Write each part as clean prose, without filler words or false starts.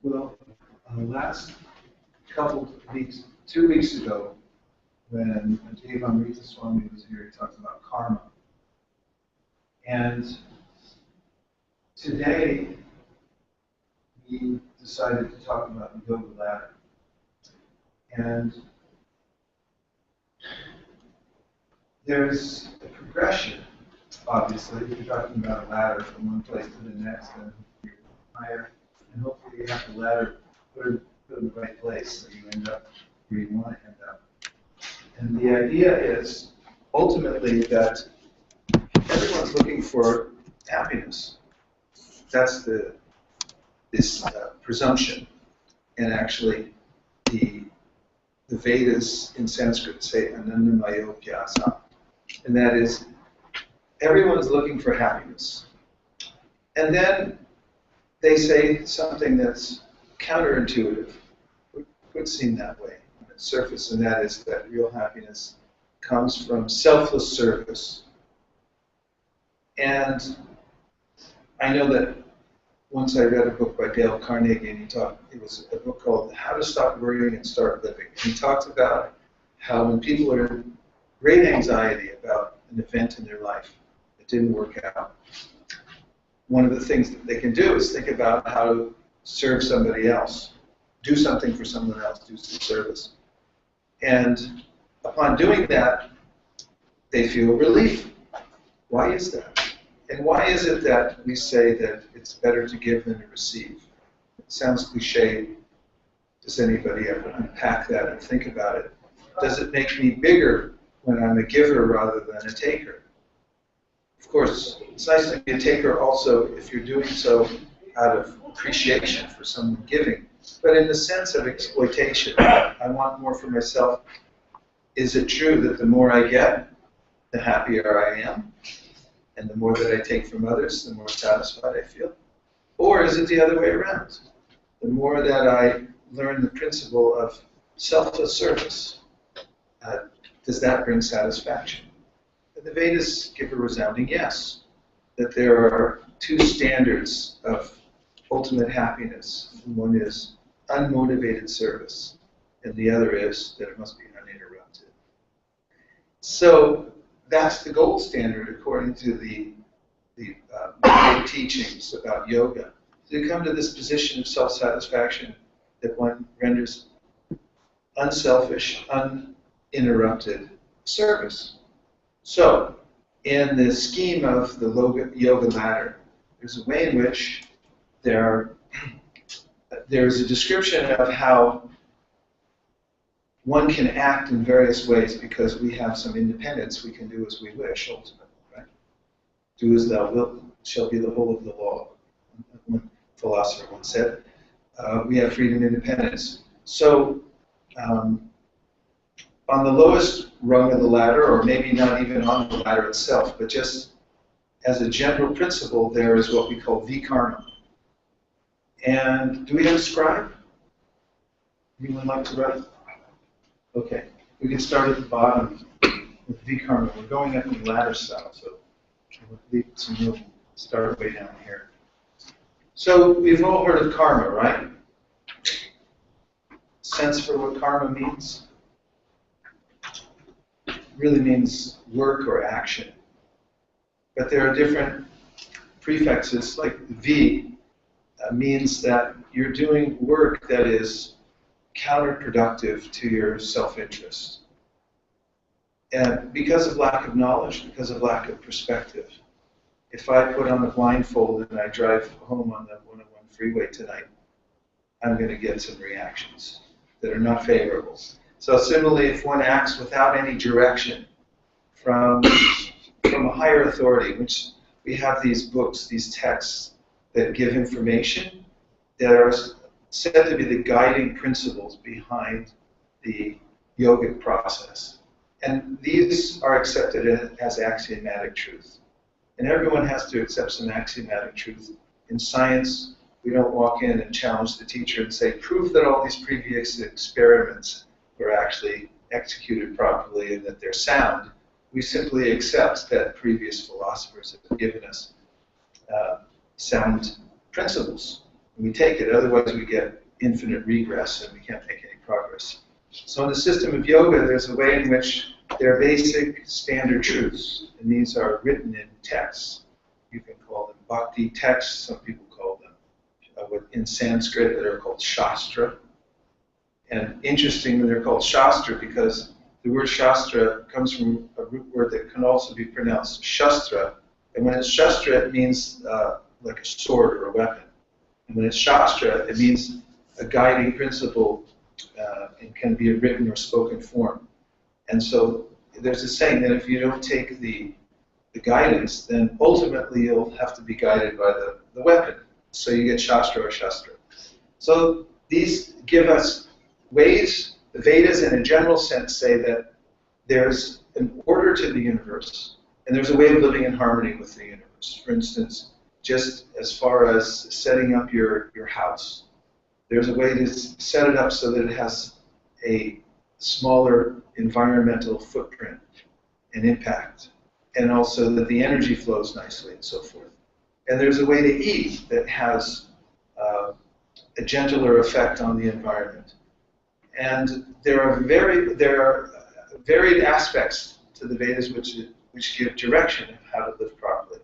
Well, last couple of weeks, 2 weeks ago, when Dave Amrita Swami was here, he talked about karma. And today, we decided to talk about the yoga ladder. And there's a progression, obviously. If you're talking about a ladder from one place to the next, and you're higher, and hopefully you have the ladder put in the right place so you end up where you want to end up. And the idea is ultimately that everyone's looking for happiness. That's this presumption. And actually, the Vedas in Sanskrit say anandamayo pyasa. And that is, everyone's looking for happiness. And then they say something that's counterintuitive, would seem that way on the surface, and that is that real happiness comes from selfless service. And I know that once I read a book by Dale Carnegie, and it was a book called How to Stop Worrying and Start Living. And he talked about how when people are in great anxiety about an event in their life that didn't work out, one of the things that they can do is think about how to serve somebody else, do something for someone else, do some service. And upon doing that, they feel relief. Why is that? And why is it that we say that it's better to give than to receive? It sounds cliche. Does anybody ever unpack that and think about it? Does it make me bigger when I'm a giver rather than a taker? Of course, it's nice to be a taker also if you're doing so out of appreciation for someone giving. But in the sense of exploitation, I want more for myself. Is it true that the more I get, the happier I am? And the more that I take from others, the more satisfied I feel? Or is it the other way around? The more that I learn the principle of selfless service, does that bring satisfaction? And the Vedas give a resounding yes, that there are two standards of ultimate happiness. One is unmotivated service, and the other is that it must be uninterrupted. So that's the gold standard according to the teachings about yoga. To come to this position of self-satisfaction that one renders unselfish, uninterrupted service. So, in the scheme of the yoga ladder, there's a way in which there is a description of how one can act in various ways because we have some independence. We can do as we wish, ultimately, right? Do as thou wilt shall be the whole of the law. One philosopher once said, we have freedom and independence. So, on the lowest rung of the ladder, or maybe not even on the ladder itself, but just as a general principle, there is what we call vikarma. And do we have a scribe? Anyone like to write? Okay, we can start at the bottom with vikarma. We're going up in ladder style, so we'll leave some room. Start way down here. So we've all heard of karma, right? Sense for what karma means? It really means work or action. But there are different prefixes, like V means that you're doing work that is counterproductive to your self-interest. And because of lack of knowledge, because of lack of perspective, if I put on a blindfold and I drive home on the 101 freeway tonight, I'm going to get some reactions that are not favorable. So similarly, if one acts without any direction from a higher authority, which we have these books, these texts that give information that are said to be the guiding principles behind the yogic process. And these are accepted as axiomatic truth. And everyone has to accept some axiomatic truth. In science, we don't walk in and challenge the teacher and say, prove that all these previous experiments were actually executed properly and that they're sound. We simply accept that previous philosophers have given us sound principles. We take it, otherwise we get infinite regress and we can't make any progress. So in the system of yoga, there's a way in which there are basic standard truths, and these are written in texts. You can call them bhakti texts, some people call them, in Sanskrit, they're called shastra. And interestingly, they're called shastra because the word shastra comes from a root word that can also be pronounced shastra. And when it's shastra, it means like a sword or a weapon. And when it's shastra, it means a guiding principle and can be a written or spoken form. And so there's a saying that if you don't take the guidance, then ultimately you'll have to be guided by the weapon. So you get shastra or shastra. So these give us ways. The Vedas, in a general sense, say that there's an order to the universe, and there's a way of living in harmony with the universe. For instance, just as far as setting up your house, there's a way to set it up so that it has a smaller environmental footprint and impact, and also that the energy flows nicely and so forth. And there's a way to eat that has a gentler effect on the environment. And there are varied aspects to the Vedas which give direction of how to live properly.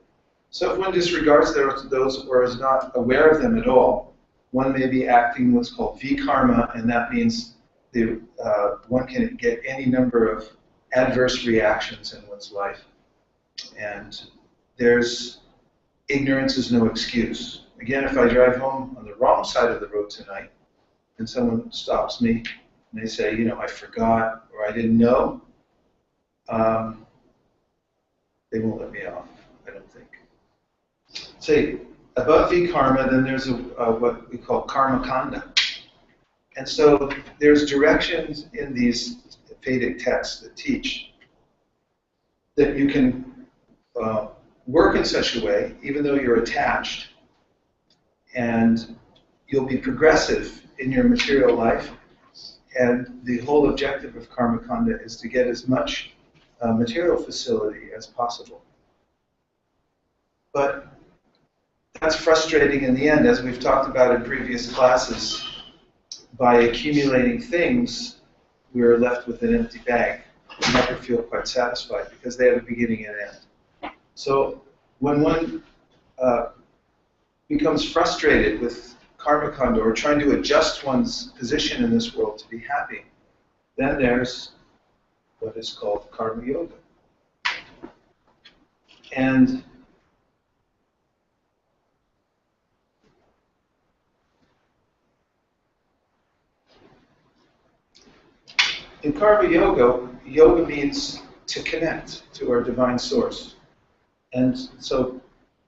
So if one disregards those or is not aware of them at all, one may be acting what's called vikarma, and that means one can get any number of adverse reactions in one's life. And there's ignorance is no excuse. Again, if I drive home on the wrong side of the road tonight, and someone stops me, and they say, I forgot, or I didn't know, they won't let me off, I don't think. Say, above vikarma, then there's what we call karma kanda. And so there's directions in these Vedic texts that teach that you can work in such a way, even though you're attached, and you'll be progressive in your material life. And the whole objective of karma kanda is to get as much material facility as possible. But that's frustrating in the end, as we've talked about in previous classes. By accumulating things, we're left with an empty bag. We never feel quite satisfied because they have a beginning and end. So when one becomes frustrated with karma kanda or trying to adjust one's position in this world to be happy, then there's what is called karma yoga. And in karma yoga, yoga means to connect to our divine source. And so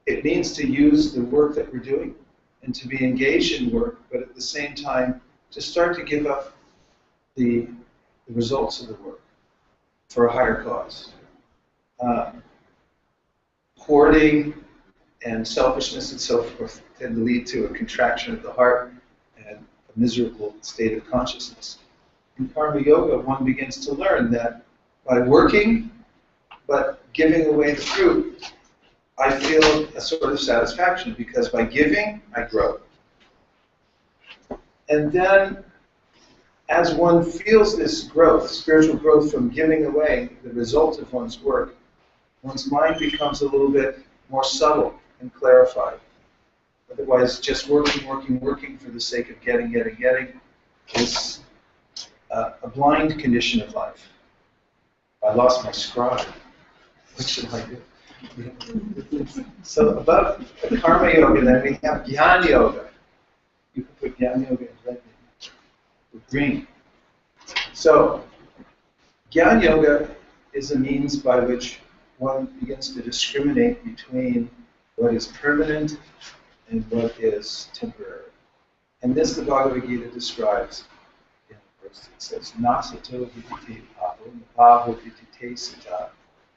it means to use the work that we're doing and to be engaged in work, but at the same time to start to give up the results of the work for a higher cause. Hoarding and selfishness and so forth tend to lead to a contraction of the heart and a miserable state of consciousness. In karma yoga, one begins to learn that by working but giving away the fruit, I feel a sort of satisfaction, because by giving, I grow. And then, as one feels this growth, spiritual growth from giving away the result of one's work, one's mind becomes a little bit more subtle and clarified. Otherwise, just working for the sake of getting is a blind condition of life. I lost my scribe. What should I do? So above karma yoga, then we have jnana yoga. You can put jnana yoga in red or green. So jnana yoga is a means by which one begins to discriminate between what is permanent and what is temporary. And this the Bhagavad Gita describes. In the verse it says, Nasato viditi papo, nabhavo vidite sita,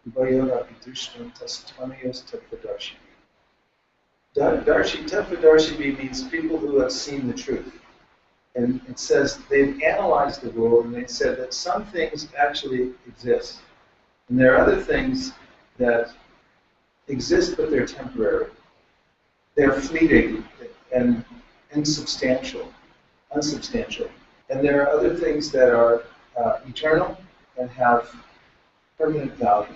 ubayora vidushtam tastvamiyos tattvadarshini. Tattvadarshini means people who have seen the truth. And it says they've analyzed the world and they said that some things actually exist. And there are other things that exist but they're temporary. They're fleeting. And insubstantial, unsubstantial. And there are other things that are eternal and have permanent value.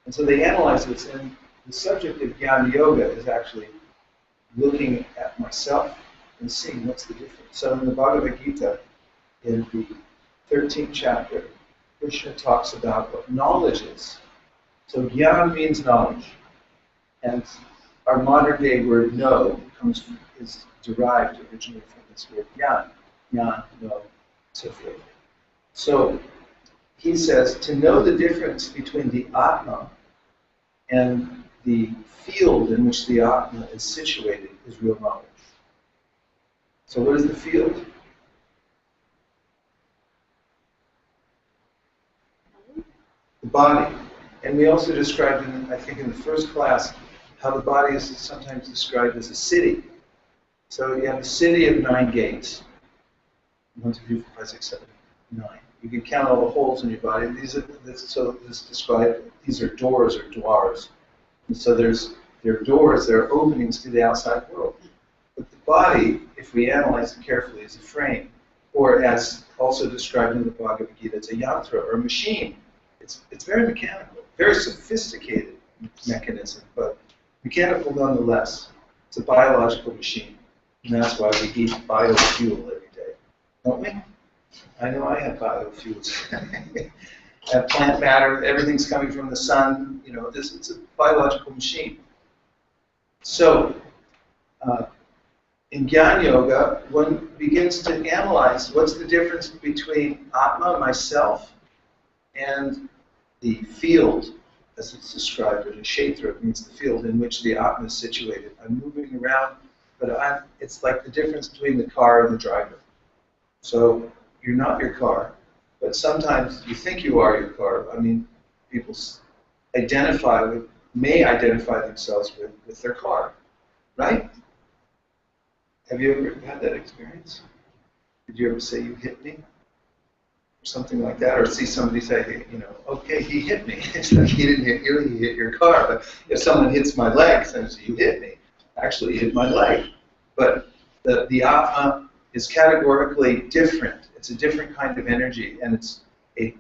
And so they analyze this, and the subject of Jnana Yoga is actually looking at myself and seeing what's the difference. So in the Bhagavad Gita, in the 13th chapter, Krishna talks about what knowledge is. So Jnana means knowledge. And our modern day word know is derived originally from this word Jnana. Jnana, know, so forth. So he says to know the difference between the Atma and the field in which the Atma is situated is real knowledge. So what is the field? The body. And we also described, I think in the first class, how the body is sometimes described as a city. So you have a city of 9 gates. 1, 2, 3, 4, 5, 6, 7, 9. You can count all the holes in your body. These are doors or dwars. And so there are doors, there are openings to the outside world. But the body, if we analyze it carefully, is a frame. Or as also described in the Bhagavad Gita, it's a yantra, or a machine. It's very mechanical, very sophisticated mechanism, but mechanical nonetheless. It's a biological machine. And that's why we eat biofuel every day, don't we? I know I have biofuels. Have plant matter, everything's coming from the sun. You know, it's a biological machine. So, in Jnana Yoga, one begins to analyze what's the difference between Atma, myself, and the field, as it's described, or the kshetra, it means the field in which the Atma is situated. I'm moving around, but it's like the difference between the car and the driver. So you're not your car, but sometimes you think you are your car. I mean, people may identify themselves with their car, right? Have you ever had that experience? Did you ever say you hit me? Or something like that, or see somebody say, hey, you know, okay, he hit me. It's like he didn't hit you, he hit your car. But if someone hits my leg, says you hit me, actually hit my leg. But the Atma is categorically different. It's a different kind of energy, and it's a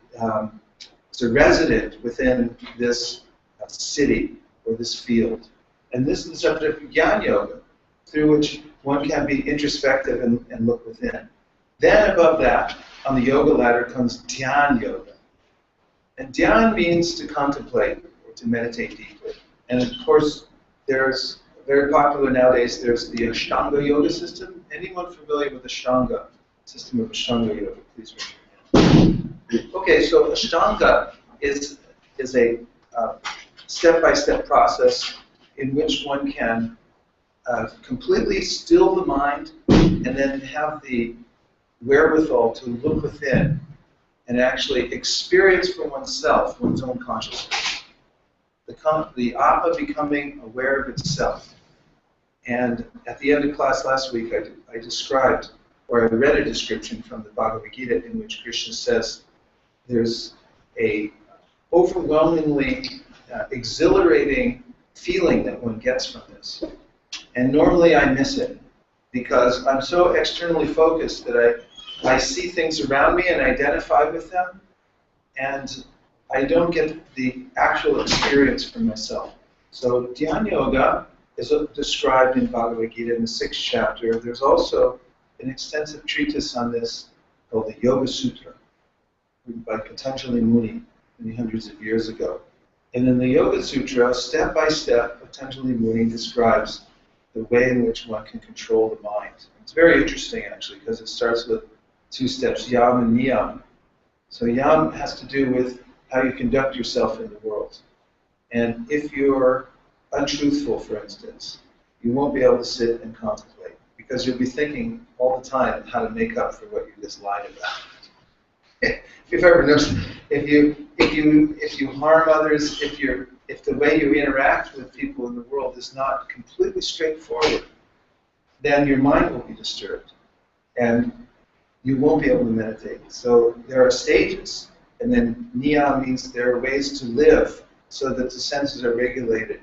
resident within this city or this field. And this is the subject of Jnana Yoga, through which one can be introspective and look within. Then above that, on the yoga ladder comes Dhyan Yoga. And Dhyan means to contemplate or to meditate deeply. And of course, there's very popular nowadays, there's the Ashtanga Yoga system. Anyone familiar with Ashtanga? System of Ashtanga Yoga, please raise your hand. Okay, so Ashtanga is a step-by-step process in which one can completely still the mind and then have the wherewithal to look within and actually experience for oneself one's own consciousness. The Atma becoming aware of itself. And at the end of class last week, I described, or I read a description from the Bhagavad Gita in which Krishna says there's a overwhelmingly exhilarating feeling that one gets from this. And normally I miss it because I'm so externally focused that I see things around me and identify with them, and I don't get the actual experience for myself. So Dhyan Yoga is described in Bhagavad Gita in the 6th chapter. There's also an extensive treatise on this called the Yoga Sutra, written by Patanjali Muni many hundreds of years ago. And in the Yoga Sutra, step by step, Patanjali Muni describes the way in which one can control the mind. It's very interesting, actually, because it starts with 2 steps, yam and niyam. So yam has to do with how you conduct yourself in the world. And if you're untruthful, for instance, you won't be able to sit and contemplate because you'll be thinking all the time how to make up for what you just lied about. If you've ever noticed, if you harm others, if the way you interact with people in the world is not completely straightforward, then your mind will be disturbed, and you won't be able to meditate. So there are stages, and then niyam means there are ways to live so that the senses are regulated.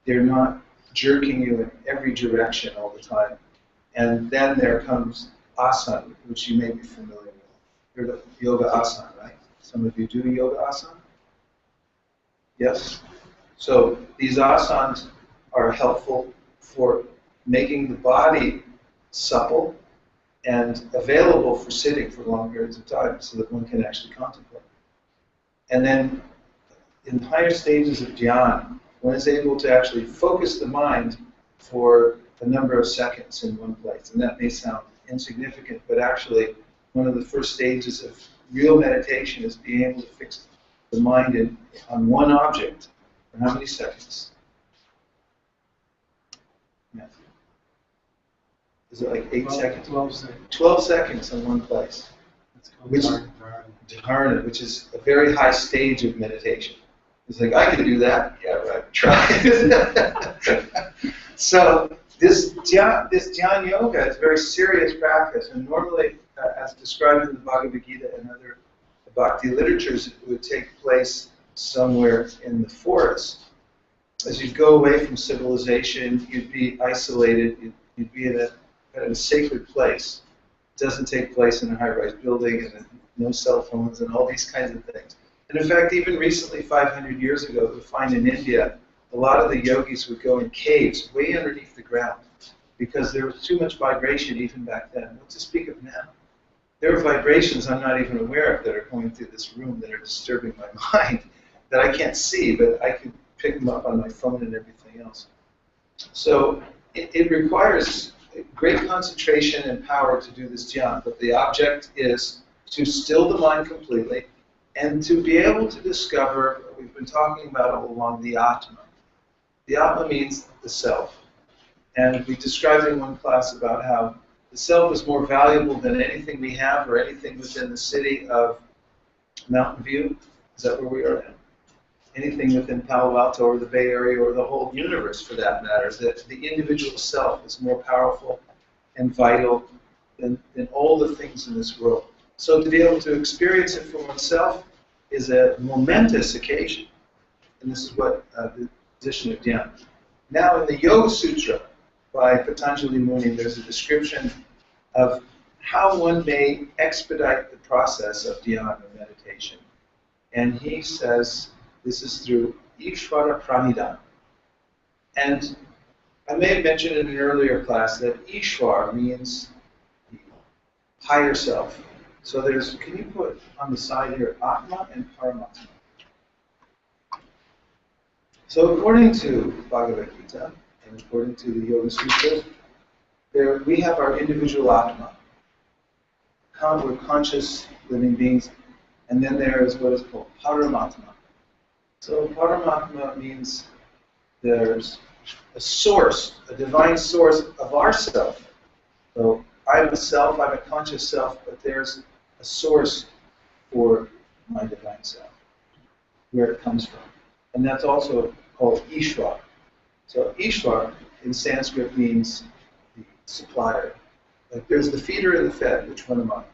They're not jerking you in every direction all the time. And then there comes asana, which you may be familiar with. Heard of yoga asana, right? Some of you do yoga asana? Yes? So these asanas are helpful for making the body supple and available for sitting for long periods of time so that one can actually contemplate. And then in higher stages of dhyan, one is able to actually focus the mind for a number of seconds in one place. And that may sound insignificant, but actually one of the first stages of real meditation is being able to fix the mind on one object for how many seconds? Matthew? Is it like 8 seconds? 12 seconds. 12 seconds in one place. That's called Which, dharana, which is a very high stage of meditation. It's like, I can do that. Yeah, right. Try it. So this dhyan yoga is a very serious practice, and normally, as described in the Bhagavad Gita and other bhakti literatures, it would take place somewhere in the forest. As you go away from civilization, you'd be isolated. You'd be in a sacred place. It doesn't take place in a high-rise building and no cell phones and all these kinds of things. And in fact, even recently, 500 years ago, we find in India, a lot of the yogis would go in caves way underneath the ground because there was too much vibration even back then. What to speak of now? There are vibrations I'm not even aware of that are going through this room that are disturbing my mind that I can't see, but I can pick them up on my phone and everything else. So it requires great concentration and power to do this dhyan, but the object is to still the mind completely and to be able to discover what we've been talking about all along, the Atma. The Atma means the self. And we described in one class about how the self is more valuable than anything we have or anything within the city of Mountain View. Is that where we are now? Anything within Palo Alto or the Bay Area or the whole universe for that matter, that the individual self is more powerful and vital than all the things in this world. So to be able to experience it for oneself is a momentous occasion. And this is what the position of dhyan. Now in the Yoga Sutra by Patanjali Muni, there's a description of how one may expedite the process of dhyan or meditation. And he says this is through Ishvara Pranidhana. And I may have mentioned in an earlier class that Ishvar means the higher self. So there's, can you put on the side here, Atma and Paramatma? So according to Bhagavad Gita, and according to the Yoga Sutras, there we have our individual Atma. We're conscious living beings, and then there is what is called Paramatma. So Paramatma means there's a source, a divine source of ourself. So I'm a self, I'm a conscious self, but there's a source for my divine self, where it comes from. And that's also called Ishwar. So Ishwar in Sanskrit means the supplier. Like there's the feeder and the fed. Which one am I?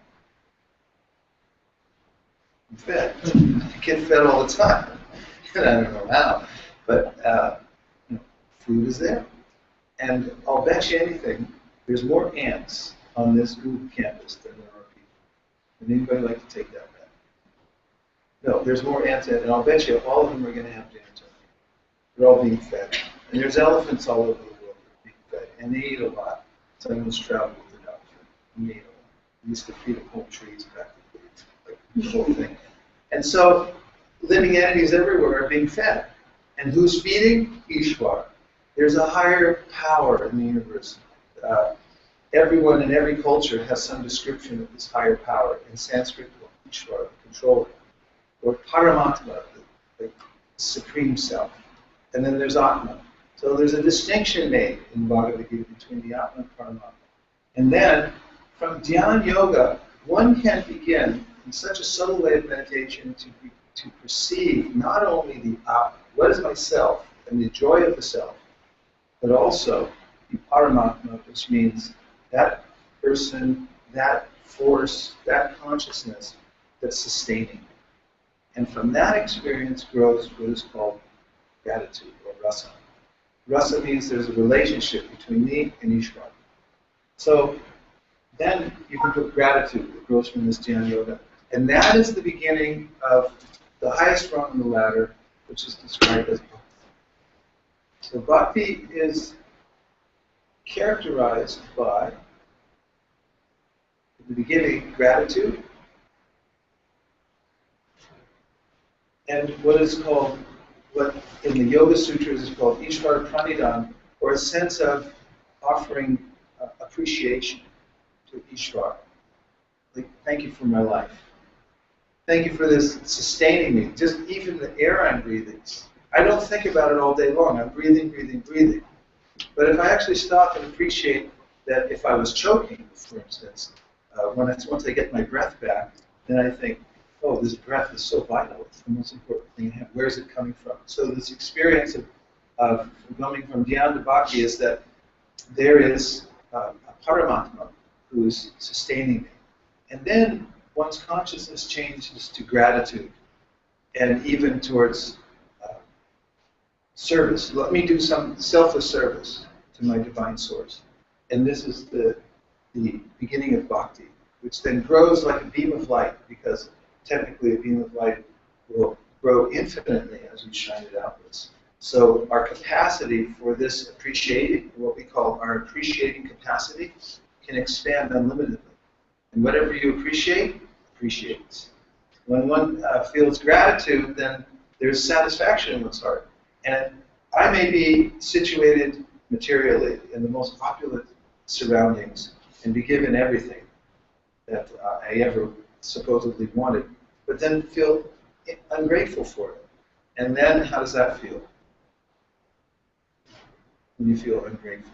I'm fed. I get fed all the time. And I don't know how, but you know, food is there. And I'll bet you anything, there's more ants on this Google campus than there are people. Would anybody like to take that bet? No, there's more ants, and I'll bet you all of them are going to have dinner tonight. They're all being fed. And there's elephants all over the world that are being fed, and they eat a lot. Someone's traveled with an elephant, and they eat a lot. They used to feed them whole trees practically, like the whole thing. And so, living entities everywhere are being fed. And who's feeding? Ishwar. There's a higher power in the universe. Everyone in every culture has some description of this higher power. In Sanskrit, Ishwar, the controller. Or Paramatma, the supreme self. And then there's Atma. So there's a distinction made in Bhagavad Gita between the Atma and Paramatma. And then, from dhyan yoga, one can begin in such a subtle way of meditation to perceive not only the Atma, what is myself, and the joy of the self, but also the Paramatma, which means that person, that force, that consciousness that's sustaining. And from that experience grows what is called gratitude, or rasa. Rasa means there's a relationship between me and Ishvara. So then you can put gratitude that grows from this Dhyan Yoga. And that is the beginning of the highest rung on the ladder, which is described as bhakti. So bhakti is characterized by, in the beginning, gratitude, and what is called, what in the Yoga Sutras is called Ishvara Pranidhana, or a sense of offering appreciation to Ishvara. Like, thank you for my life. Thank you for this sustaining me. Just even the air I'm breathing. I don't think about it all day long. I'm breathing, breathing, breathing. But if I actually stop and appreciate that if I was choking, for instance, once I get my breath back, then I think, oh, this breath is so vital. It's the most important thing I have. Where is it coming from? So this experience of going from dhyan to bhakti is that there is a Paramatma who's sustaining me. And then one's consciousness changes to gratitude and even towards service. Let me do some selfless service to my divine source. And this is the beginning of bhakti, which then grows like a beam of light, because technically a beam of light will grow infinitely as you shine it outwards. So our capacity for this appreciating, what we call our appreciating capacity, can expand unlimitedly. And whatever you appreciate, appreciates. When one feels gratitude, then there's satisfaction in one's heart. And I may be situated materially in the most opulent surroundings and be given everything that I ever supposedly wanted, but then feel ungrateful for it. And then how does that feel? When you feel ungrateful?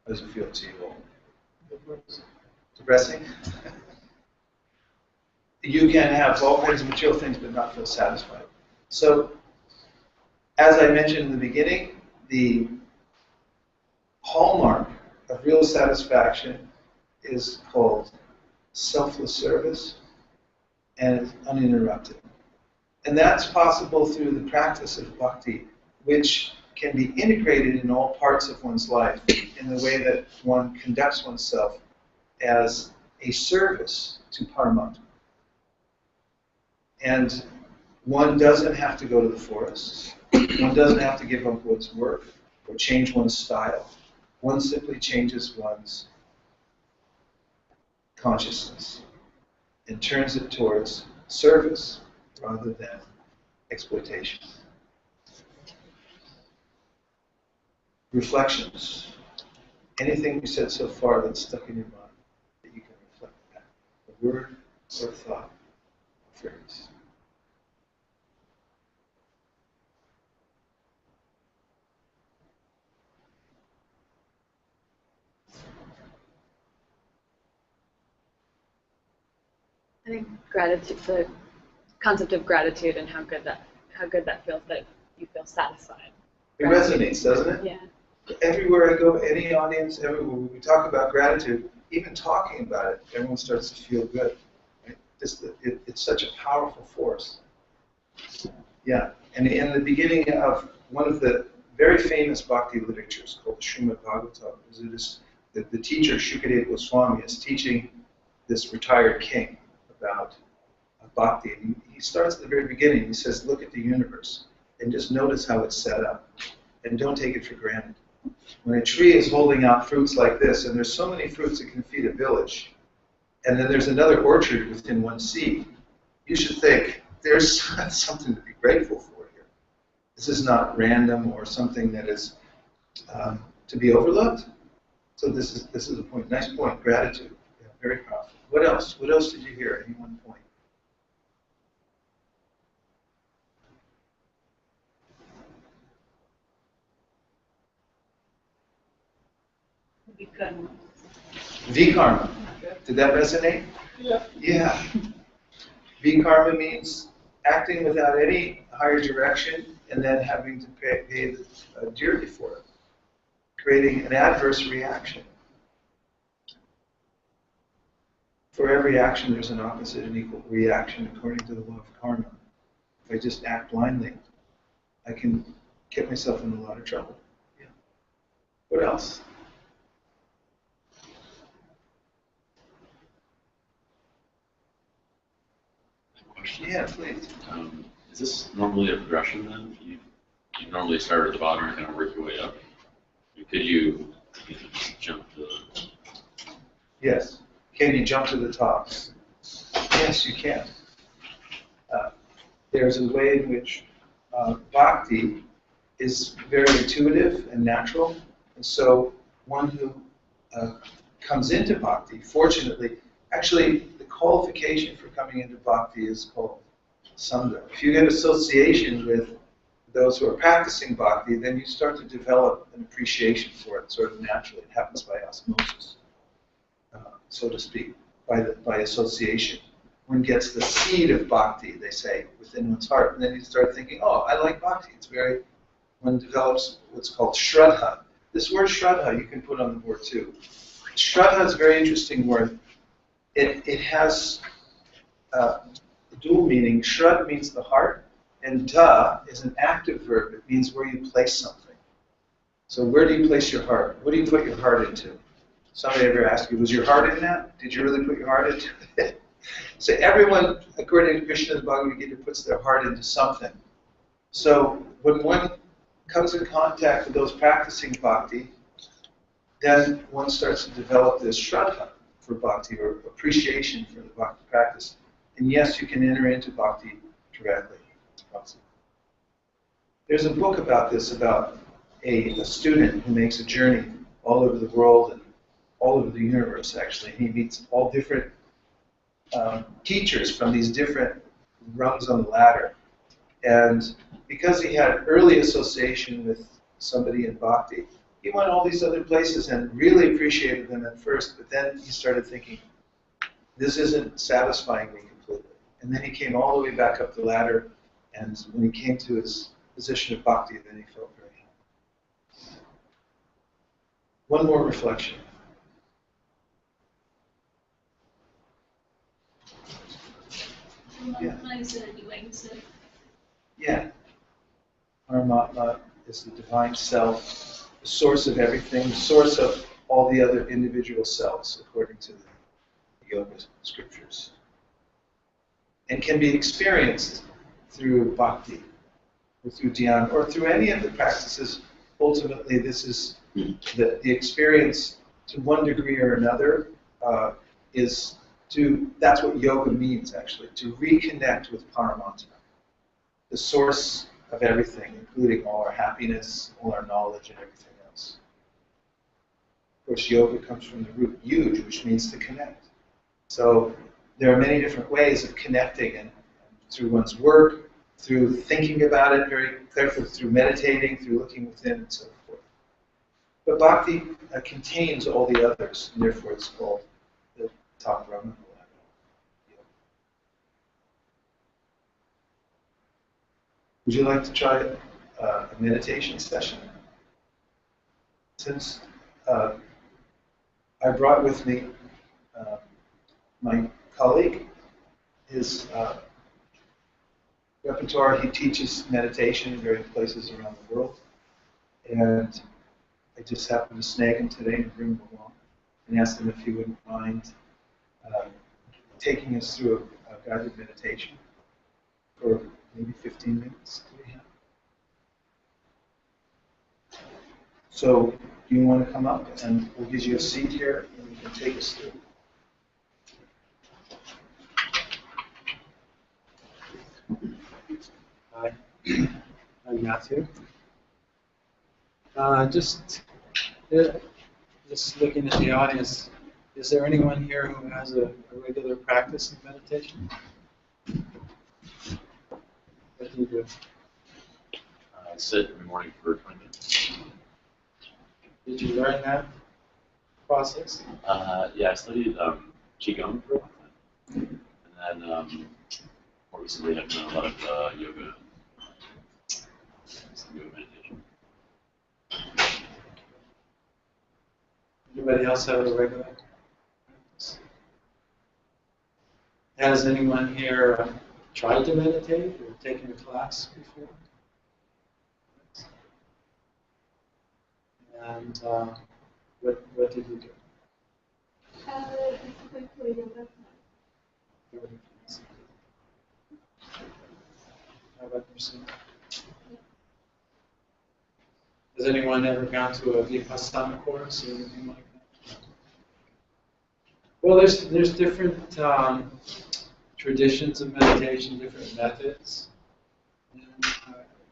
How does it feel to you all? Depressing? You can have all kinds of material things but not feel satisfied. So, as I mentioned in the beginning, the hallmark of real satisfaction is called selfless service and it's uninterrupted. And that's possible through the practice of bhakti, which can be integrated in all parts of one's life in the way that one conducts oneself as a service to Paramatma. And one doesn't have to go to the forest. One doesn't have to give up one's work or change one's style. One simply changes one's consciousness and turns it towards service rather than exploitation. Reflections. Anything we said so far that's stuck in your mind that you can reflect back. A word or a thought, a phrase. I think gratitude, the concept of gratitude and how good that feels, that you feel satisfied. It resonates, doesn't it? Yeah. Everywhere I go, any audience, everywhere we talk about gratitude, even talking about it, everyone starts to feel good. Right? It's such a powerful force. Yeah, and in the beginning of one of the very famous bhakti literatures called the Srimad Bhagavatam, the teacher Shukadeva Goswami is teaching this retired king about bhakti. And he starts at the very beginning. He says, look at the universe and just notice how it's set up and don't take it for granted. When a tree is holding out fruits like this, and there's so many fruits it can feed a village, and then there's another orchard within one seed, you should think, there's something to be grateful for here. This is not random or something that is to be overlooked. So this is a point. Nice point. Gratitude. Yeah, very powerful. What else? What else did you hear at any one point? Vikarma. Did that resonate? Yeah. Yeah. Vikarma means acting without any higher direction and then having to pay dearly for it, creating an adverse reaction. For every action, there's an opposite and equal reaction according to the law of karma. If I just act blindly, I can get myself in a lot of trouble. Yeah. What else? question. Yeah, please. Is this normally a progression then? You normally start at the bottom and kind of work your way up. Could you just jump to the... Yes. Can you jump to the top? Yes, you can. There's a way in which bhakti is very intuitive and natural. And so one who comes into bhakti, fortunately, actually the qualification for coming into bhakti is called sangha. If you get association with those who are practicing bhakti, then you start to develop an appreciation for it sort of naturally. It happens by osmosis, so to speak, by association. One gets the seed of bhakti, they say, within one's heart, and then you start thinking, oh, I like bhakti. One develops what's called shraddha. This word shraddha you can put on the board too. Shraddha is a very interesting word. It has a dual meaning. Shrad means the heart, and dha is an active verb. It means where you place something. So where do you place your heart? What do you put your heart into? Somebody ever asked you, was your heart in that? Did you really put your heart into it? So everyone, according to Krishna's Bhagavad Gita, puts their heart into something. So when one comes in contact with those practicing bhakti, then one starts to develop this shraddha for bhakti, or appreciation for the bhakti practice. And yes, you can enter into bhakti directly. It's possible. There's a book about this, about a student who makes a journey all over the world and all over the universe, actually. He meets all different teachers from these different rungs on the ladder. And because he had early association with somebody in bhakti, he went all these other places and really appreciated them at first, but then he started thinking, this isn't satisfying me completely. And then he came all the way back up the ladder, and when he came to his position of bhakti, then he felt very happy. One more reflection. Yeah. Yeah. Paramatma is the divine self, the source of everything, the source of all the other individual selves, according to the yoga scriptures. And can be experienced through bhakti, or through dhyana, or through any of the practices. Ultimately, this is the experience to one degree or another that's what yoga means, actually, to reconnect with Paramatma, the source of everything, including all our happiness, all our knowledge, and everything else. Of course, yoga comes from the root yuj, which means to connect. So there are many different ways of connecting, and through one's work, through thinking about it very carefully, through meditating, through looking within, and so forth. But bhakti contains all the others, and therefore it's called the top rung of the ladder. Would you like to try a meditation session? Since I brought with me my colleague, his repertoire, he teaches meditation in various places around the world. And I just happened to snag him today and bring him along and asked him if he wouldn't mind taking us through a guided meditation for maybe 15 minutes. So, do you want to come up and we'll give you a seat here and you can take us through. Hi, I'm Matthew. Just looking at the audience, is there anyone here who has a regular practice of meditation? What do you do? I sit in the morning for 20 minutes. Did you learn that process? Yeah, I studied Qigong for a while. And then more recently I've done a lot of yoga meditation. Anybody else have a regular practice? Has anyone here tried to meditate or taken a class before? And what did you do? anyone ever gone to a Vipassana course or anything like that? Well, there's different traditions of meditation, different methods. And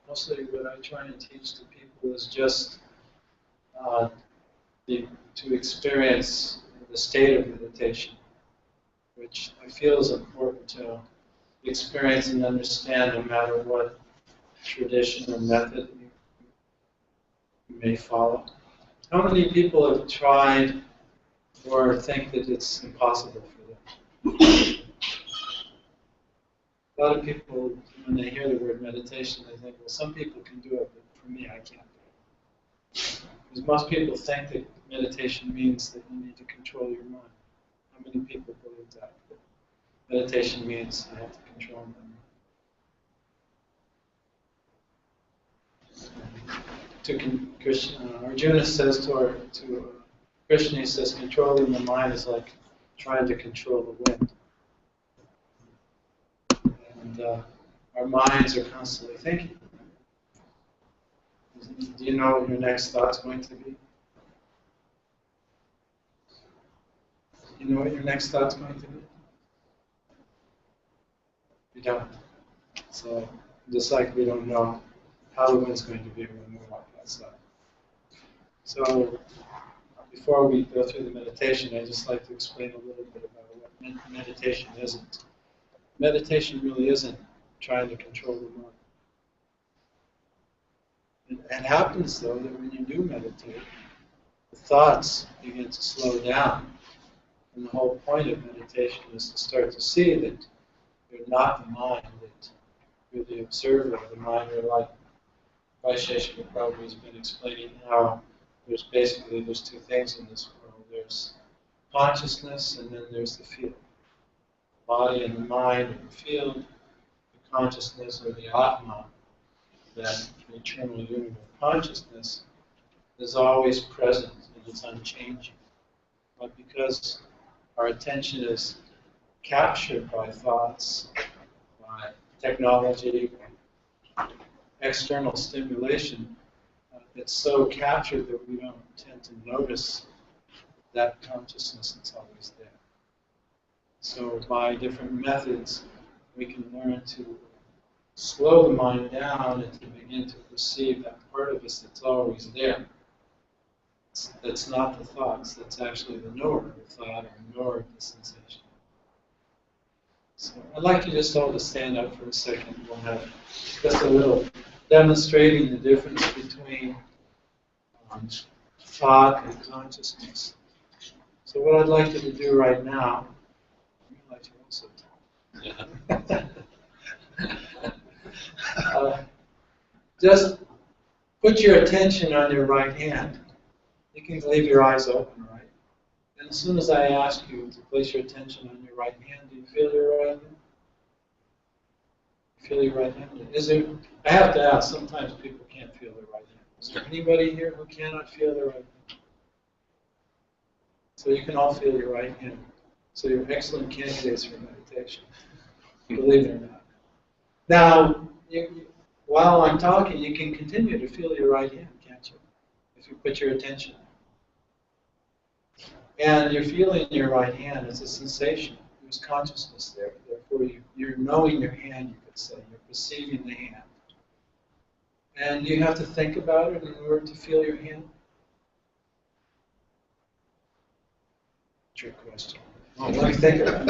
mostly what I try and teach to people is just to experience the state of meditation, which I feel is important to experience and understand no matter what tradition or method you may follow. How many people have tried or think that it's impossible for them? A lot of people, when they hear the word meditation, they think, well, some people can do it, but for me, I can't do it. Because most people think that meditation means that you need to control your mind. How many people believe that? That meditation means I have to control my mind. Arjuna says to Krishna, he says, controlling the mind is like trying to control the wind. And our minds are constantly thinking. Do you know what your next thought's going to be? You know what your next thought's going to be? You don't. So, just like we don't know how the wind's going to be when we walk outside. So, before we go through the meditation, I'd just like to explain a little bit about what meditation isn't. Meditation really isn't trying to control the mind. It happens, though, that when you do meditate, the thoughts begin to slow down. And the whole point of meditation is to start to see that you're not the mind, that you're the observer of the mind. You're like Vaisheshika Prabhu has been explaining how there's two things in this world. There's consciousness and then there's the field. The body and the mind are the field. The consciousness or the Atma, that eternal unity of consciousness, is always present and it's unchanging. But because our attention is captured by thoughts, by technology, by external stimulation, it's so captured that we don't tend to notice that consciousness that's always there. So by different methods, we can learn to slow the mind down and to begin to perceive that part of us that's always there. That's not the thoughts, that's actually the knower of the thought or knower of the sensation. So I'd like you just all to stand up for a second. We'll have just a little demonstrating the difference between thought and consciousness. So what I'd like you to do right now, I'd like you also just put your attention on your right hand. You can leave your eyes open, right? And as soon as I ask you to place your attention on your right hand, do you feel your right hand? You feel your right hand? I have to ask, sometimes people can't feel their right hand. Is there anybody here who cannot feel their right hand? So you can all feel your right hand. So you're excellent candidates for meditation, believe it or not. Now, while I'm talking, you can continue to feel your right hand, can't you? If you put your attention. And you're feeling your right hand as a sensation. There's consciousness there. Therefore, you're knowing your hand, you could say. You're perceiving the hand. And you have to think about it in order to feel your hand. Trick question. Oh, let me think about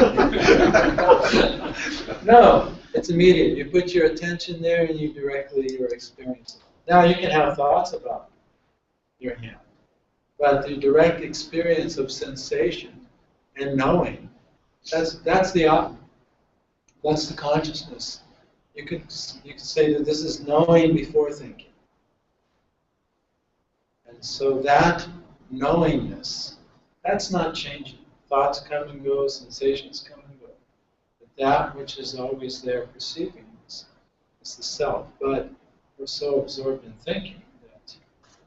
it. No, it's immediate. You put your attention there and you're experiencing it. Now you can have thoughts about your hand. But the direct experience of sensation and knowing, that's the Atma. That's the consciousness. You could say that this is knowing before thinking. And so that knowingness, that's not changing. Thoughts come and go, sensations come and go. But that which is always there perceiving is the self. But we're so absorbed in thinking that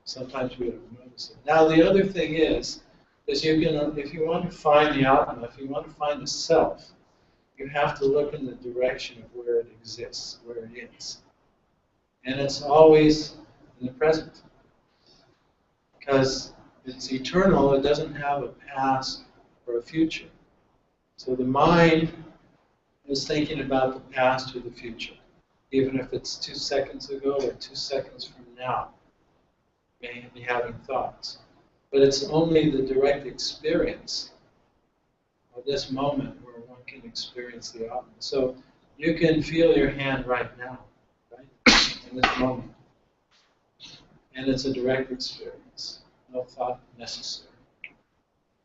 sometimes we don't notice it. Now the other thing is you can, if you want to find the Atma, if you want to find the self, you have to look in the direction of where it exists, where it is. And it's always in the present. because it's eternal. It doesn't have a past or a future. So the mind is thinking about the past or the future, even if it's 2 seconds ago or 2 seconds from now. May be having thoughts, but it's only the direct experience of this moment where one can experience the Atma. So you can feel your hand right now, right, in this moment. And it's a direct experience, no thought necessary.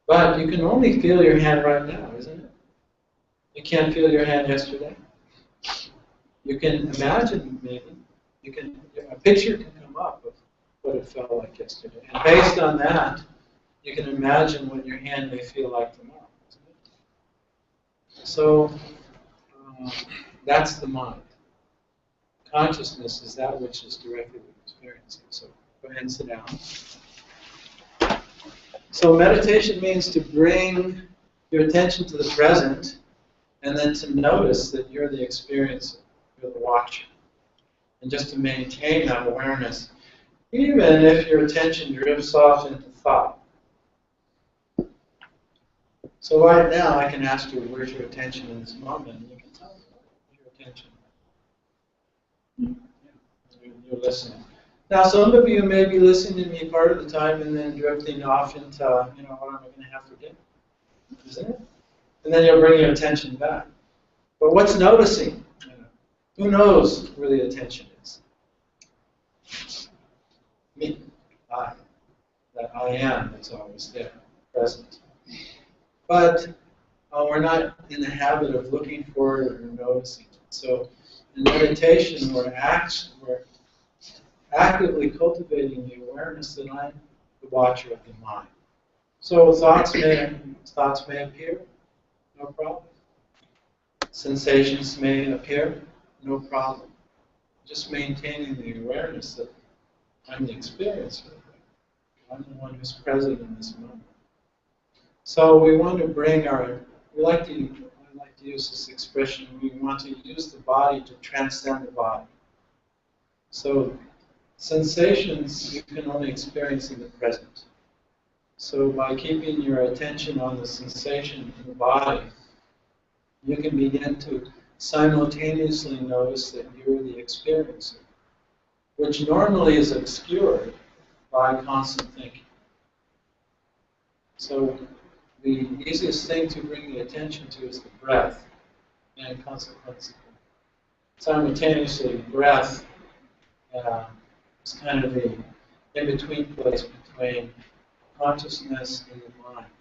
But you can only feel your hand right now, isn't it? You can't feel your hand yesterday. You can imagine, maybe. A picture can come up of what it felt like yesterday. And based on that, you can imagine what your hand may feel like tomorrow, isn't it? So that's the mind. Consciousness is that which is directly experiencing. So go ahead and sit down. So meditation means to bring your attention to the present and then to notice that you're the experiencer, you're the watcher. And just to maintain that awareness, even if your attention drifts off into thought. So right now I can ask you, where's your attention in this moment? And you can tell me, where's your attention? You're listening. Now, some of you may be listening to me part of the time and then drifting off into, what am I going to have for dinner? Isn't it? And then you'll bring your attention back. But what's noticing? Who knows where the attention is? Me. I. That I am that's always there, present. But we're not in the habit of looking for it or noticing it. So in meditation, we're actively cultivating the awareness that I'm the watcher of the mind. So thoughts may appear, no problem. Sensations may appear, no problem. Just maintaining the awareness that I'm the experiencer. I'm the one who's present in this moment. So we want to bring I like to use this expression, we want to use the body to transcend the body. So sensations you can only experience in the present. So by keeping your attention on the sensation in the body, you can begin to simultaneously notice that you're the experiencer, which normally is obscured by constant thinking. So the easiest thing to bring the attention to is the breath, and consequently, simultaneously, breath is kind of the in-between place between consciousness and the mind.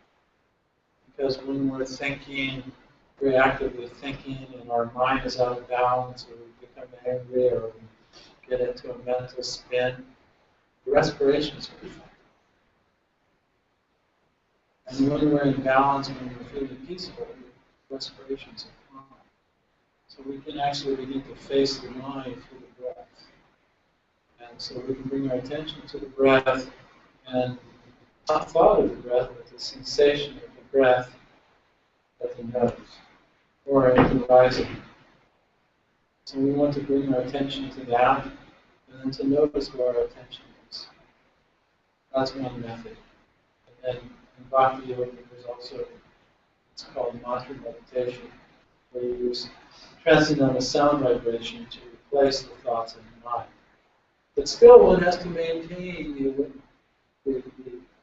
Because when we're thinking, reactively thinking, and our mind is out of balance, or we become angry, or we get into a mental spin, the respiration is perfect. And when we're in balance, when we're feeling peaceful, the respirations are calm. So we can actually begin to face the mind through the breath. And so we can bring our attention to the breath, and not thought of the breath, but the sensation of the breath at the nose, or at the horizon. So we want to bring our attention to that, and then to notice where our attention is. That's one method. And then in Bhakti Yoga, there's also, it's called mantra meditation, where you use transcendental sound vibration to replace the thoughts in the mind. But still, one has to maintain the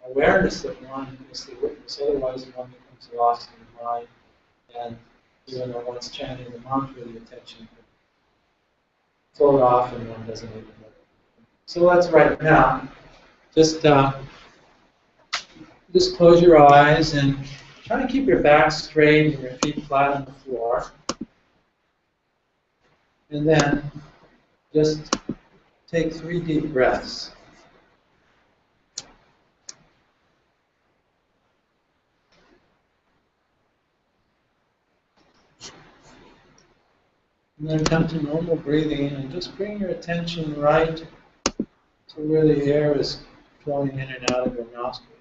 awareness that one is the witness, otherwise one becomes lost in the mind, and even though one's chanting the mantra, the attention can float off and one doesn't even know. So let's right now, just close your eyes and try to keep your back straight and your feet flat on the floor. And then just take 3 deep breaths. And then come to normal breathing and just bring your attention right to where the air is flowing in and out of your nostrils.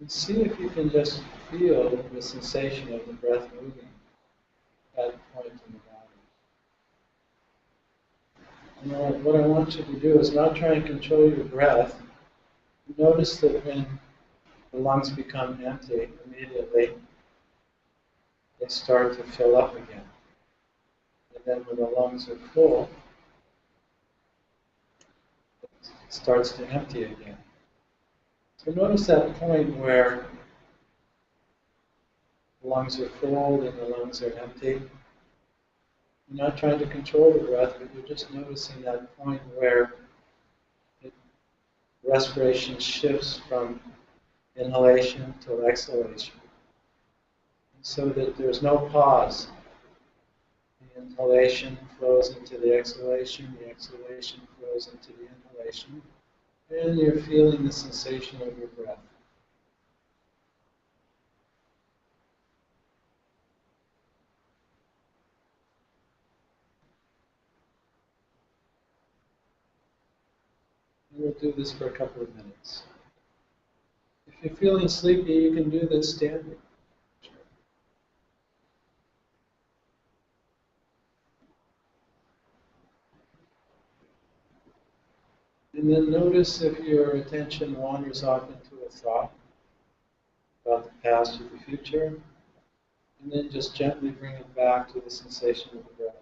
And see if you can just feel the sensation of the breath moving at that point in the And what I want you to do is not try and control your breath. Notice that when the lungs become empty, immediately they start to fill up again. And then when the lungs are full, it starts to empty again. So notice that point where the lungs are full and the lungs are empty. You're not trying to control the breath, but you're just noticing that point where respiration shifts from inhalation to exhalation. So that there's no pause. The inhalation flows into the exhalation flows into the inhalation, and you're feeling the sensation of your breath. And we'll do this for a couple of minutes. If you're feeling sleepy, you can do this standing. And then notice if your attention wanders off into a thought about the past or the future, and then just gently bring it back to the sensation of the breath.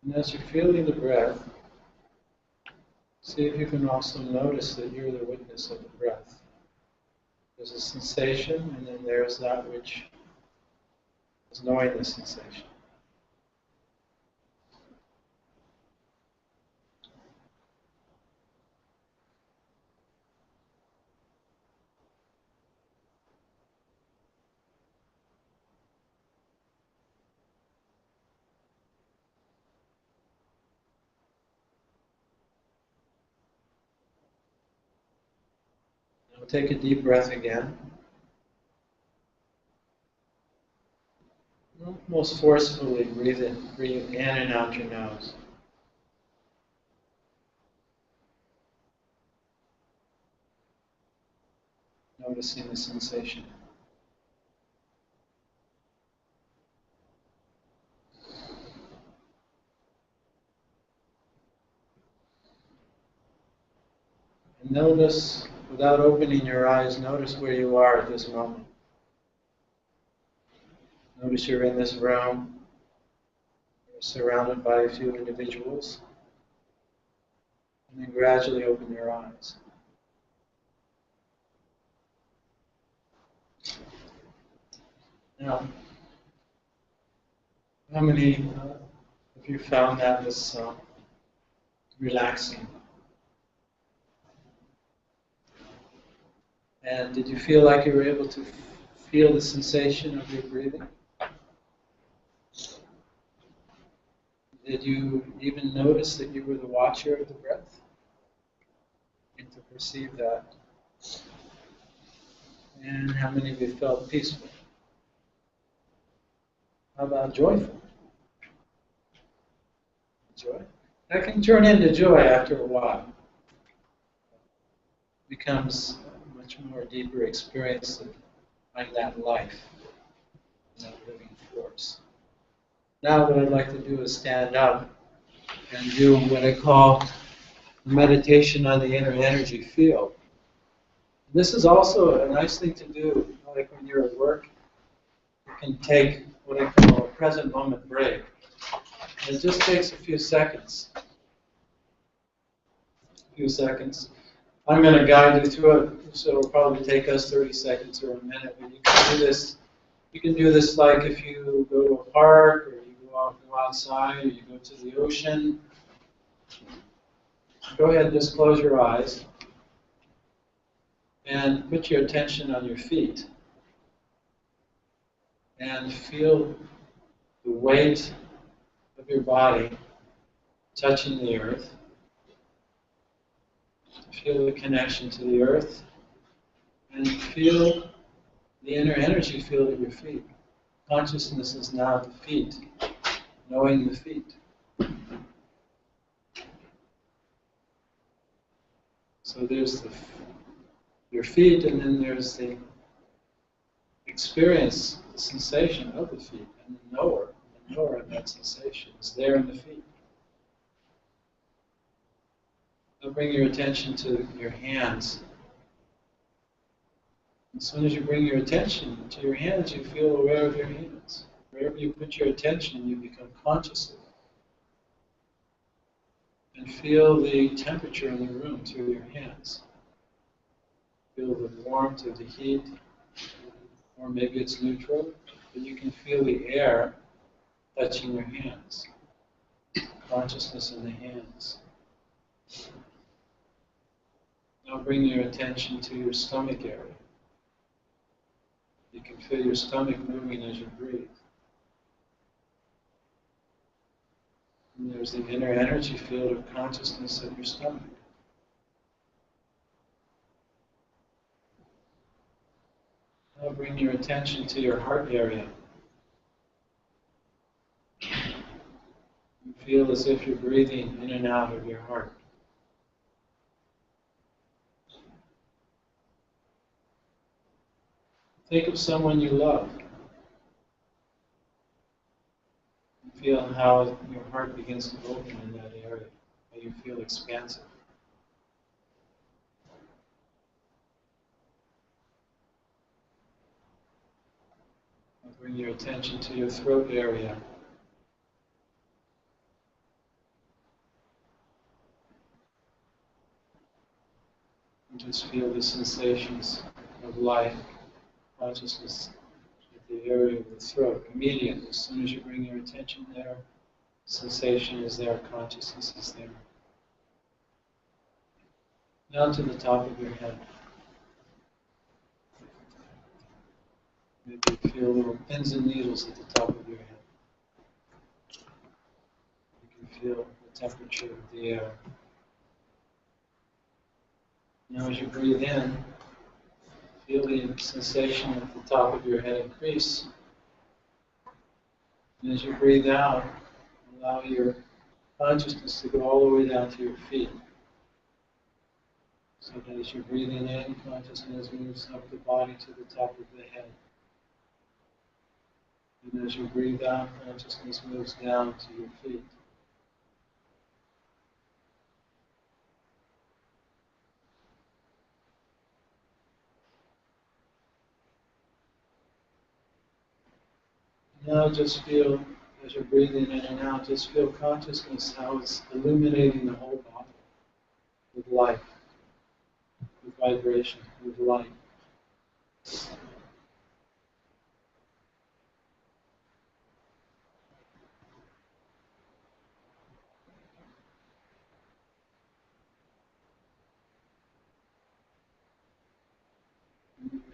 And as you're feeling the breath, see if you can also notice that you're the witness of the breath. There's a sensation, and then there's that which is knowing the sensation. Now take a deep breath again. Most forcefully breathe in and out your nose. Noticing the sensation. And notice, without opening your eyes, notice where you are at this moment. Notice you're in this room. You're surrounded by a few individuals. And then gradually open your eyes. Now, how many of you found that was relaxing? And did you feel like you were able to feel the sensation of your breathing? Did you even notice that you were the watcher of the breath? And to perceive that. And how many of you felt peaceful? How about joyful? Joy? That can turn into joy after a while. It becomes a much more deeper experience of finding that life, that living force. Now what I'd like to do is stand up and do what I call meditation on the inner energy field. This is also a nice thing to do, like when you're at work. You can take what I call a present moment break. And it just takes a few seconds. I'm going to guide you through it, so it'll probably take us 30 seconds or a minute. But you can do this. You can do this like if you go to a park, or you go outside, or you go to the ocean. Go ahead and just close your eyes. And put your attention on your feet. And feel the weight of your body touching the earth. Feel the connection to the earth. And feel the inner energy field of your feet. Consciousness is now at the feet, knowing the feet. So there's your feet, and then there's the experience, the sensation of the feet, and the knower of that sensation is there in the feet. Now bring your attention to your hands. As soon as you bring your attention to your hands, you feel aware of your hands. Wherever you put your attention, you become conscious of it. And feel the temperature in the room through your hands. Feel the warmth of the heat, or maybe it's neutral, but you can feel the air touching your hands. Consciousness in the hands. Now bring your attention to your stomach area. You can feel your stomach moving as you breathe. And there's the inner energy field of consciousness of your stomach. Now bring your attention to your heart area. You feel as if you're breathing in and out of your heart. Think of someone you love. Feel how your heart begins to open in that area, how you feel expansive. Now bring your attention to your throat area. And just feel the sensations of life, consciousness at the area of the throat. Immediately, as soon as you bring your attention there, sensation is there, consciousness is there. Now to the top of your head. Maybe you feel little pins and needles at the top of your head. You can feel the temperature of the air. Now as you breathe in, feel the sensation at the top of your head increase. And as you breathe out, allow your consciousness to go all the way down to your feet. So that as you're breathing in, consciousness moves up the body to the top of the head. And as you breathe out, consciousness moves down to your feet. Now just feel, as you're breathing in and out, just feel consciousness, how it's illuminating the whole body with light, with vibration, with light.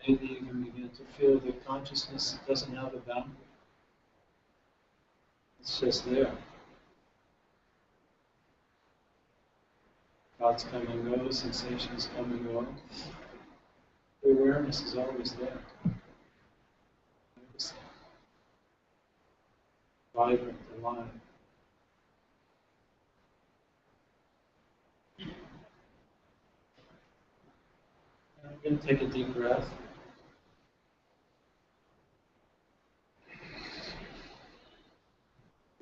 Maybe you can begin to feel that consciousness doesn't have a boundary. It's just there. Thoughts come and go, sensations come and go. The awareness is always there. Notice that. Vibrant, alive. And I'm going to take a deep breath.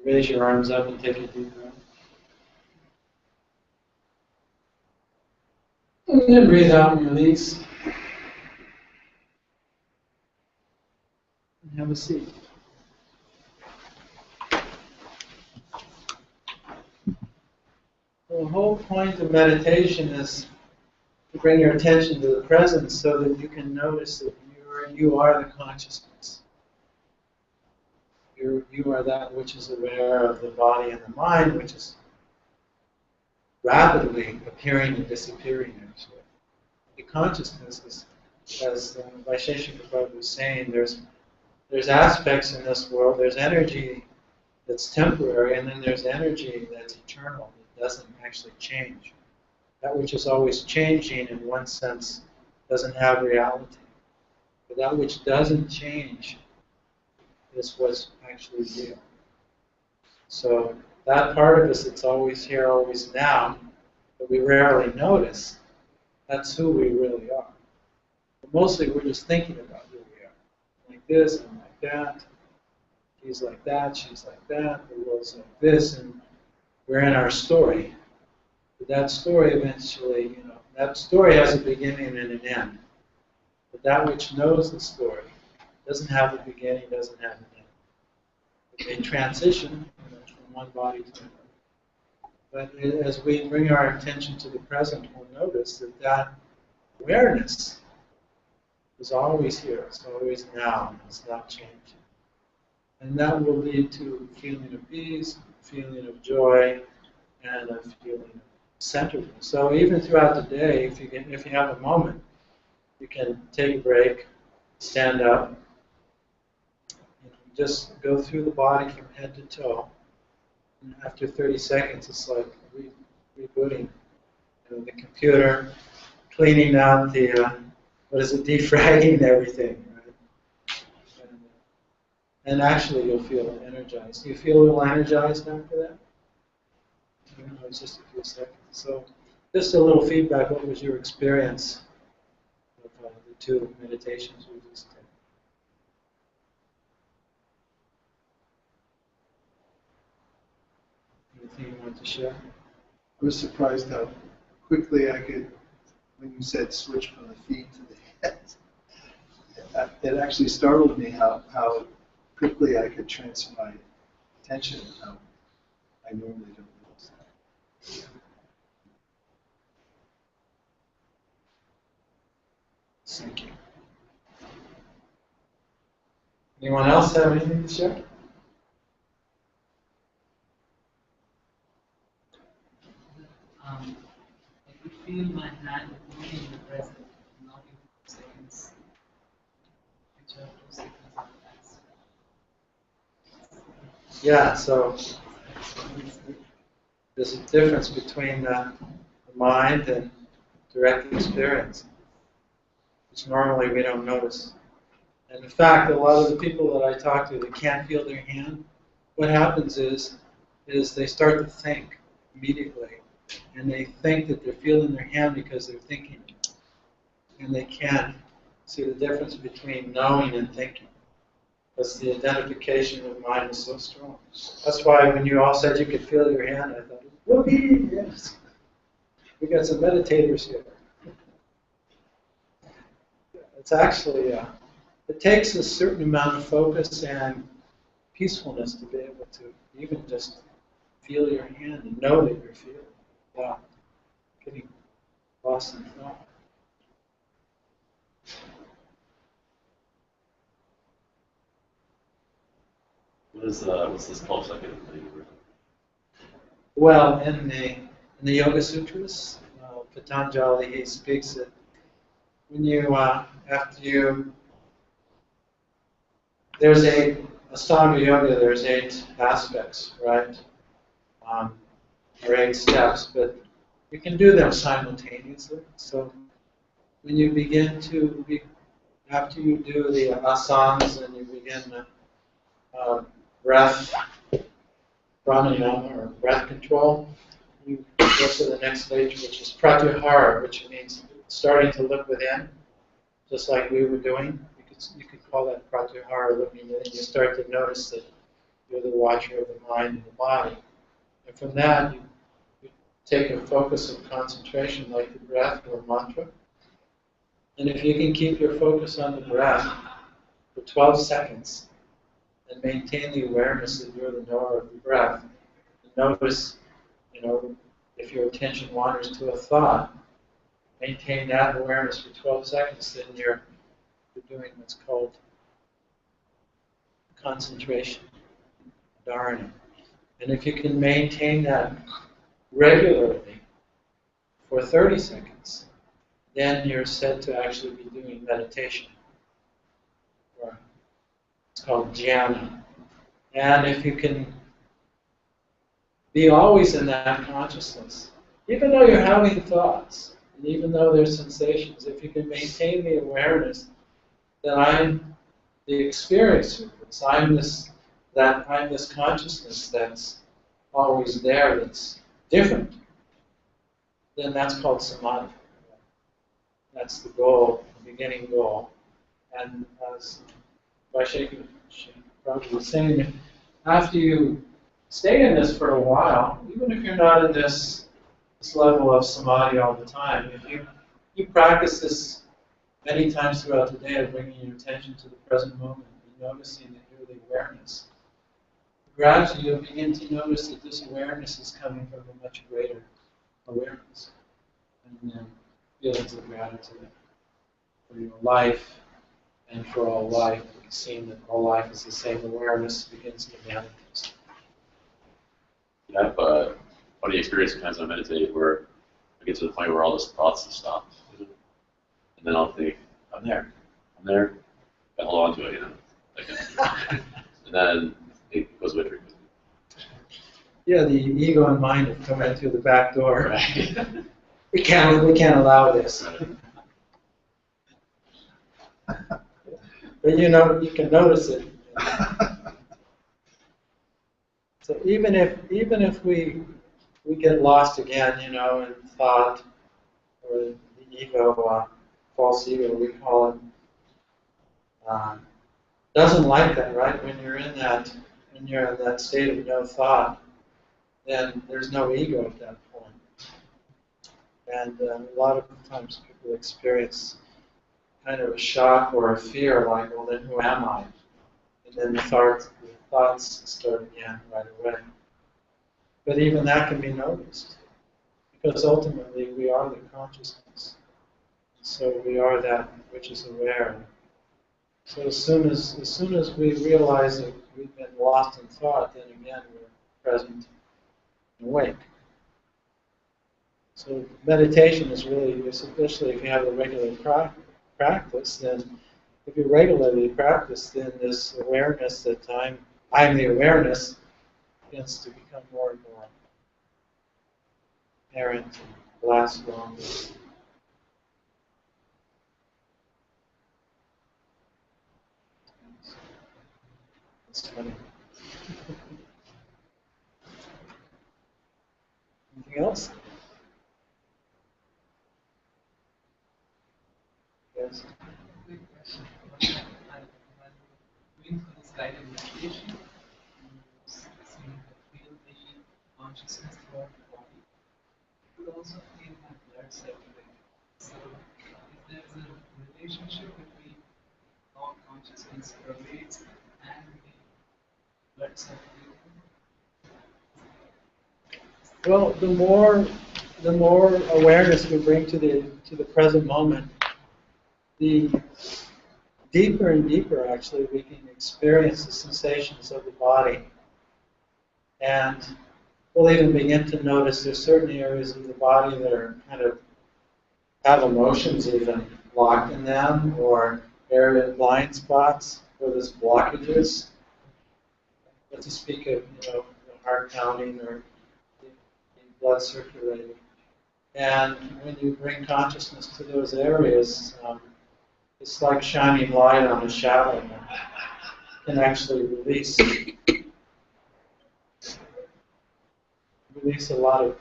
Raise your arms up and take a deep breath. And then breathe out and release. And have a seat. The whole point of meditation is to bring your attention to the present so that you can notice that you are the consciousness. You are that which is aware of the body and the mind, which is rapidly appearing and disappearing, actually. the consciousness is, as Vaisheshika Prabhu was saying, there's aspects in this world, there's energy that's temporary, and then there's energy that's eternal, that doesn't actually change. That which is always changing, in one sense, doesn't have reality. But that which doesn't change is what's actually real. So that part of us that's always here, always now, that we rarely notice, that's who we really are. But mostly we're just thinking about who we are. Like this and like that. He's like that, she's like that, the world's like this, and we're in our story. But that story eventually, that story has a beginning and an end. But that which knows the story doesn't have a beginning, doesn't have an end. It may transition from one body to another. But as we bring our attention to the present, we'll notice that awareness is always here, it's always now, it's not changing. And that will lead to a feeling of ease, a feeling of joy, and a feeling of centeredness. So even throughout the day, if you have a moment, you can take a break, stand up, and just go through the body from head to toe. And after 30 seconds, it's like rebooting the computer, cleaning out the, defragging everything. Right? And actually, you'll feel energized. Do you feel a little energized after that? It's just a few seconds. So, just a little feedback. What was your experience of the two meditations we just did? Anything you want to share? I was surprised how quickly I could, when you said switch from the feet to the head, it actually startled me how quickly I could transfer my attention, how I normally don't notice that. Thank you. Anyone else have anything to share? I could feel my hand moving in the present, not in seconds, which are 2 seconds of that. Yeah, so there's a difference between the mind and direct experience, which normally we don't notice. And in fact, a lot of the people that I talk to that can't feel their hand, what happens is they start to think immediately. And they think that they're feeling their hand because they're thinking. And they can't see the difference between knowing and thinking. Because the identification of mind is so strong. That's why when you all said you could feel your hand, I thought, whoopee, yes. We got some meditators here. It's actually, it takes a certain amount of focus and peacefulness to be able to even just feel your hand and know that you're feeling. Yeah, getting lost in thought. What's this 12-second thing? Well, in the Yoga Sutras, Patanjali, he speaks that when you after you there's a Ashtanga Yoga, there's 8 aspects, right? Or 8 steps, but you can do them simultaneously. So when you begin to, after you do the asanas and you begin the breath, pranayama or breath control, you go to the next stage, which is pratyahara, which means starting to look within, just like we were doing. You could call that pratyahara, looking within. You start to notice that you're the watcher of the mind and the body. And from that, you take a focus of concentration like the breath or mantra. And if you can keep your focus on the breath for 12 seconds and maintain the awareness that you're the knower of the breath, and notice, if your attention wanders to a thought, maintain that awareness for 12 seconds, then you're doing what's called concentration, dharana. And if you can maintain that regularly for 30 seconds, then you're said to actually be doing meditation. Or it's called jhana. And if you can be always in that consciousness, even though you're having thoughts, and even though there's sensations, if you can maintain the awareness that I'm the experiencer, I'm this consciousness that's always there, that's different, then that's called samadhi. That's the goal, the beginning goal. And as Vaishnavi Prabhu was saying, after you stay in this for a while, even if you're not in this level of samadhi all the time, if you practice this many times throughout the day of bringing your attention to the present moment and noticing that you're the awareness, gradually you'll begin to notice that this awareness is coming from a much greater awareness. And then feelings of gratitude for your life and for all life, seeing that all life is the same awareness begins to manifest. I have a funny experience sometimes when I meditate where I get to the point where all those thoughts have stopped. And then I'll think, I'm there, I hold on to it, and then it goes away very quickly. Yeah, the ego and mind have come in through the back door. Right. We can't allow this. But you can notice it. So even if we get lost again, in thought, or the ego, false ego we call it, doesn't like that, right? When you're in that state of no thought, then there's no ego at that point. And a lot of times people experience kind of a shock or a fear, like, well, then who am I? And then the thoughts start again right away. But even that can be noticed, because ultimately we are the consciousness. So we are that which is aware. So as soon as we realize that we've been lost in thought, then again we're present and awake. So meditation is really, especially if you have a regular practice, then if you regularly practice, then this awareness that I'm the awareness begins to become more and more apparent and last longer. It's funny. Anything else? Yes. Quick question. While doing for this guided meditation, you seem to feel the consciousness throughout the body. You could also feel my blood circulating. So, if there's a relationship between how consciousness pervades and the blood circulation. Well, the more awareness we bring to the present moment, the deeper and deeper actually we can experience the sensations of the body. And we'll even begin to notice there's certain areas of the body that are kind of have emotions even locked in them, or area blind spots where there's blockages. Not to speak of the heart pounding or the blood circulating. And when you bring consciousness to those areas, it's like shining light on a shadow that can actually release a lot of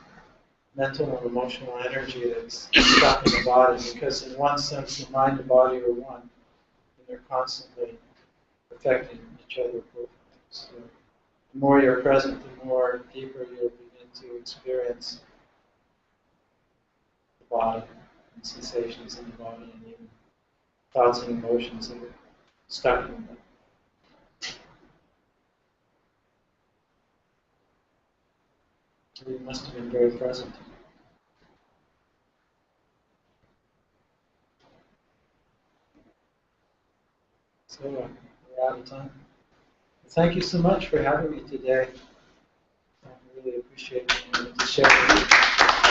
mental and emotional energy that's stuck in the body, because in one sense the mind and body are one, and they're constantly affecting each other both. So the more you're present, the more deeper you'll begin to experience the body and sensations in the body, and even thoughts and emotions that are stuck in them. So you must have been very present. So we're out of time. Thank you so much for having me today. I really appreciate being able to share with you.